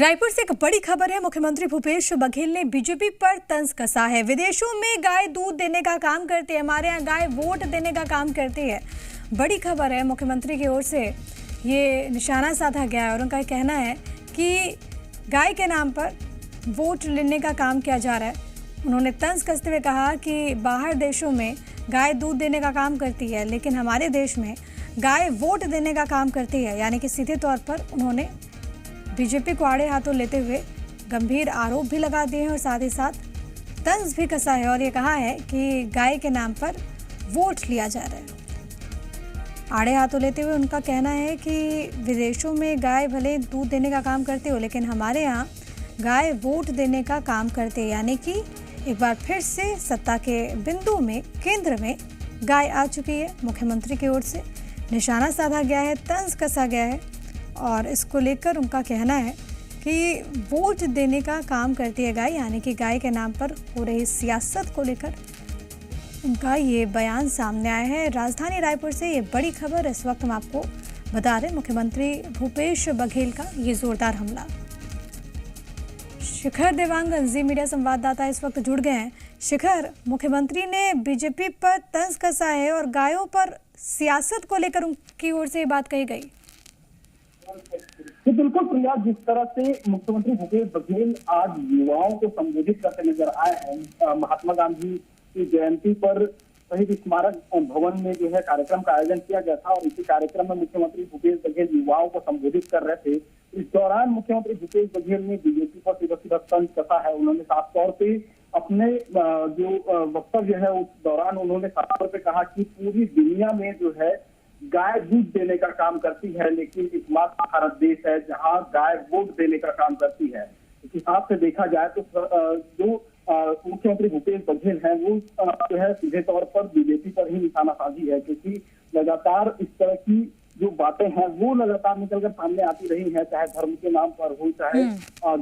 रायपुर से एक बड़ी खबर है। मुख्यमंत्री भूपेश बघेल ने बीजेपी पर तंज कसा है। विदेशों में गाय दूध देने का काम करती है, हमारे यहाँ गाय वोट देने का काम करती है। बड़ी खबर है, मुख्यमंत्री की ओर से ये निशाना साधा गया है और उनका कहना है कि गाय के नाम पर वोट लेने का काम किया जा रहा है। उन्होंने तंज कसते हुए कहा कि बाहर देशों में गाय दूध देने का काम करती है, लेकिन हमारे देश में गाय वोट देने का काम करती है। यानी कि सीधे तौर पर उन्होंने बीजेपी को आड़े हाथों लेते हुए गंभीर आरोप भी लगा दिए हैं और साथ ही साथ तंज भी कसा है और ये कहा है कि गाय के नाम पर वोट लिया जा रहा है। आड़े हाथों लेते हुए उनका कहना है कि विदेशों में गाय भले दूध देने का काम करती हो, लेकिन हमारे यहाँ गाय वोट देने का काम करते हैं। यानी कि एक बार फिर से सत्ता के बिंदु में, केंद्र में गाय आ चुकी है। मुख्यमंत्री की ओर से निशाना साधा गया है, तंज कसा गया है और इसको लेकर उनका कहना है कि वोट देने का काम करती है गाय। यानी कि गाय के नाम पर हो रही सियासत को लेकर उनका ये बयान सामने आया है। राजधानी रायपुर से ये बड़ी खबर इस वक्त हम आपको बता रहे हैं। मुख्यमंत्री भूपेश बघेल का ये जोरदार हमला। शिखर देवांगन जी मीडिया संवाददाता इस वक्त जुड़ गए हैं। शिखर, मुख्यमंत्री ने बीजेपी पर तंज कसा है और गायों पर सियासत को लेकर उनकी ओर से ये बात कही गई। जी बिल्कुल प्रिया, जिस तरह से मुख्यमंत्री भूपेश बघेल आज युवाओं को संबोधित करते नजर आए हैं, महात्मा गांधी की जयंती पर शहीद स्मारक भवन में जो है कार्यक्रम का आयोजन किया गया था और इसी कार्यक्रम में मुख्यमंत्री भूपेश बघेल युवाओं को संबोधित कर रहे थे। इस दौरान मुख्यमंत्री भूपेश बघेल ने बीजेपी पर सीधा तंज कसा है। उन्होंने साफ तौर पे अपने जो वक्तव्य है उस दौरान उन्होंने साफ तौर पे कहा कि पूरी दुनिया में जो है गाय दूध देने का काम करती है, लेकिन एकमात्र भारत देश है जहां गाय वोट देने का काम करती है। इस हिसाब से देखा जाए तो जो मुख्यमंत्री भूपेश बघेल हैं वो जो है सीधे तौर पर बीजेपी पर ही निशाना साधी है, क्योंकि लगातार इस तरह की जो बातें हैं वो लगातार निकलकर सामने आती रही हैं, चाहे धर्म के नाम पर हो, चाहे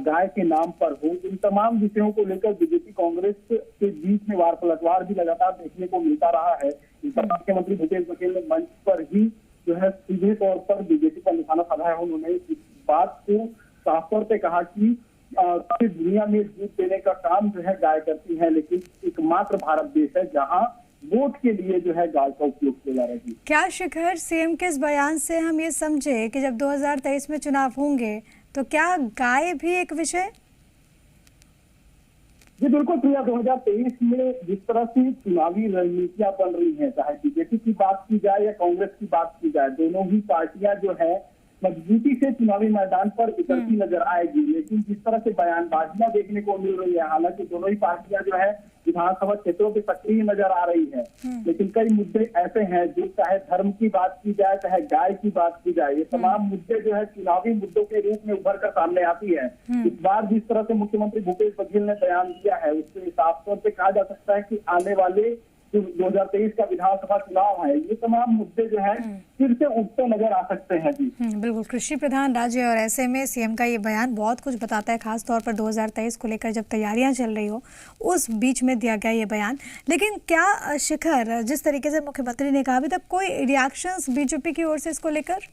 गाय के नाम पर हो। इन तमाम विषयों को लेकर बीजेपी कांग्रेस के बीच में वार पलटवार भी लगातार देखने को मिलता रहा है। मुख्यमंत्री भूपेश बघेल ने मंच पर ही जो है सीधे तौर पर बीजेपी पर निशाना साधा है। उन्होंने इस बात को साफ तौर पर कहा कि पूरी दुनिया में दूध देने का काम जो है गाय करती है, लेकिन एकमात्र भारत देश है जहां वोट के लिए जो है गाय का उपयोग किया जा रहा है। क्या शिखर, सीएम के इस बयान से हम ये समझे कि जब 2023 में चुनाव होंगे तो क्या गाय भी एक विषय? जी बिल्कुल प्रिया, 2023 में जिस तरह से चुनावी रणनीतियां बन रही हैं, चाहे बीजेपी की बात की जाए या कांग्रेस की बात की जाए, दोनों ही पार्टियां जो है मजबूती से चुनावी मैदान पर उतरती नजर आएगी। लेकिन जिस तरह से बयानबाजियां देखने को मिल रही है, हालांकि दोनों ही पार्टियां जो है विधानसभा क्षेत्रों पे सक्रिय नजर आ रही है, लेकिन कई मुद्दे ऐसे हैं जो चाहे धर्म की बात की जाए, चाहे गाय की बात की जाए, ये तमाम मुद्दे जो है चुनावी मुद्दों के रूप में उभर कर सामने आती है। इस बार जिस तरह से मुख्यमंत्री भूपेश बघेल ने बयान दिया है उससे साफ तौर पर कहा जा सकता है कि आने वाले जो 2023 का विधानसभा चुनाव है, ये तमाम मुद्दे जो है फिर से उठते नजर आ सकते हैं। जी बिल्कुल, कृषि प्रधान राज्य और ऐसे में सीएम का ये बयान बहुत कुछ बताता है, खास तौर पर 2023 को लेकर जब तैयारियां चल रही हो उस बीच में दिया गया ये बयान। लेकिन क्या शिखर, जिस तरीके से मुख्यमंत्री ने कहा, अभी तक कोई रिएक्शंस बीजेपी की ओर से इसको लेकर?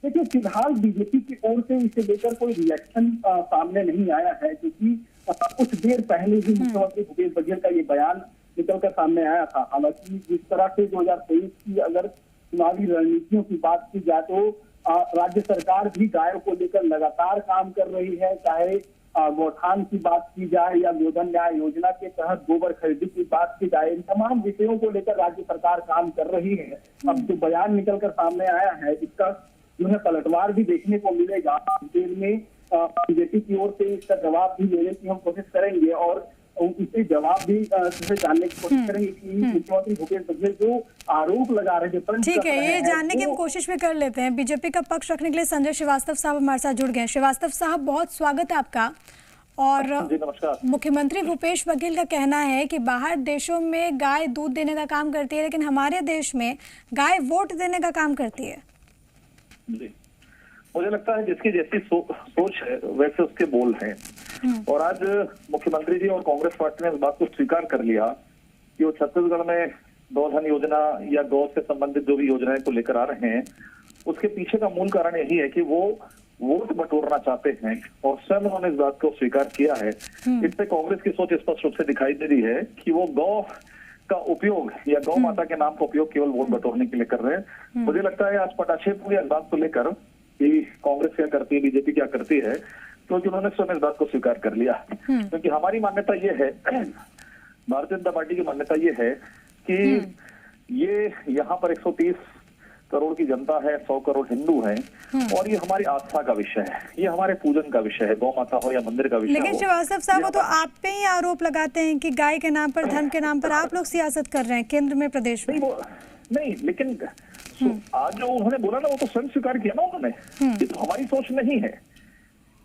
देखिए, फिलहाल बीजेपी की ओर से इसे लेकर कोई रिएक्शन सामने नहीं आया है, क्योंकि कुछ देर पहले ही मुख्यमंत्री भूपेश बघेल का ये बयान निकलकर सामने आया था। हालांकि जिस तरह से 2023 की अगर चुनावी रणनीतियों की बात की जाए तो राज्य सरकार भी गायों को लेकर लगातार काम कर रही है, चाहे गौठान की बात की जाए या गोधन न्याय योजना के तहत गोबर खरीदी की बात की जाए, इन तमाम विषयों को लेकर राज्य सरकार काम कर रही है। अब जो बयान निकलकर सामने आया है इसका जो है पलटवार भी देखने को मिलेगा। देर में बीजेपी की ओर से इसका जवाब भी लेने की हम कोशिश करेंगे और इसे जवाब भी जानने की कोशिश करेंगे कि मुख्यमंत्री भूपेश बघेल जो आरोप लगा रहे हैं। ठीक है, ये जानने की हम कोशिश भी कर लेते हैं। बीजेपी का पक्ष रखने के लिए संजय श्रीवास्तव साहब हमारे साथ जुड़ गए हैं। श्रीवास्तव साहब, बहुत स्वागत है आपका। और मुख्यमंत्री भूपेश बघेल का कहना है कि बाहर देशों में गाय दूध देने का काम करती है, लेकिन हमारे देश में गाय वोट देने का काम करती है। मुझे लगता है जिसकी जैसी सोच है वैसे उसके बोल हैं। और आज मुख्यमंत्री जी और कांग्रेस पार्टी ने इस बात को स्वीकार कर लिया कि वो छत्तीसगढ़ में गौधन योजना या गौ से संबंधित जो भी योजनाएं को लेकर आ रहे हैं, उसके पीछे का मूल कारण यही है कि वो वोट बटोरना चाहते हैं और स्वयं उन्होंने इस बात को स्वीकार किया है। इससे कांग्रेस की सोच स्पष्ट रूप से दिखाई दे रही है कि वो गौ का उपयोग या गौ माता के नाम का उपयोग केवल वोट बटोरने के लिए कर रहे हैं। मुझे लगता है आज पटाखे पूरी इस बात को लेकर कि कांग्रेस क्या करती है, बीजेपी क्या करती है, क्योंकि उन्होंने स्वयं इस बात को स्वीकार कर लिया। क्योंकि हमारी मान्यता ये है, भारतीय जनता पार्टी की मान्यता ये है कि ये यहाँ पर 130 करोड़ की जनता है, 100 करोड़ हिंदू हैं और ये हमारी आस्था का विषय है, ये हमारे पूजन का विषय है, गौ माता हो या मंदिर का विषय हो। लेकिन श्रीवास्तव साहब, वो तो आप पे ही आरोप लगाते हैं कि गाय के नाम पर, धर्म के नाम पर आप लोग सियासत कर रहे हैं केंद्र में, प्रदेश में। नहीं, लेकिन आज जो उन्होंने बोला ना, वो तो स्वयं स्वीकार किया ना उन्होंने। ये तो हमारी सोच नहीं है,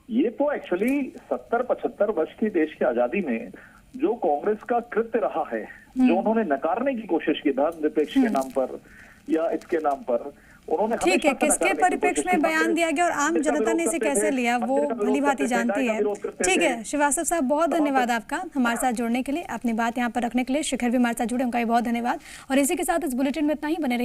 ये तो एक्चुअली 70-75 वर्ष की देश की आजादी में जो कांग्रेस का कृत्य रहा है, जो उन्होंने नकारने की कोशिश की धर्मनिरपेक्ष के नाम पर या इसके नाम पर, उन्होंने ठीक है, किसके परिप्रेक्ष्य में बयान दिया गया और आम जनता ने इसे कैसे लिया, वो भली भांति जानती है। ठीक है श्रीवास्तव साहब, बहुत धन्यवाद आपका हमारे साथ जुड़ने के लिए, अपनी बात यहाँ पर रखने के लिए। शिखर भी हमारे साथ जुड़े, उनका भी बहुत धन्यवाद। और इसी के साथ इस बुलेटिन में इतना ही, बने रहिए।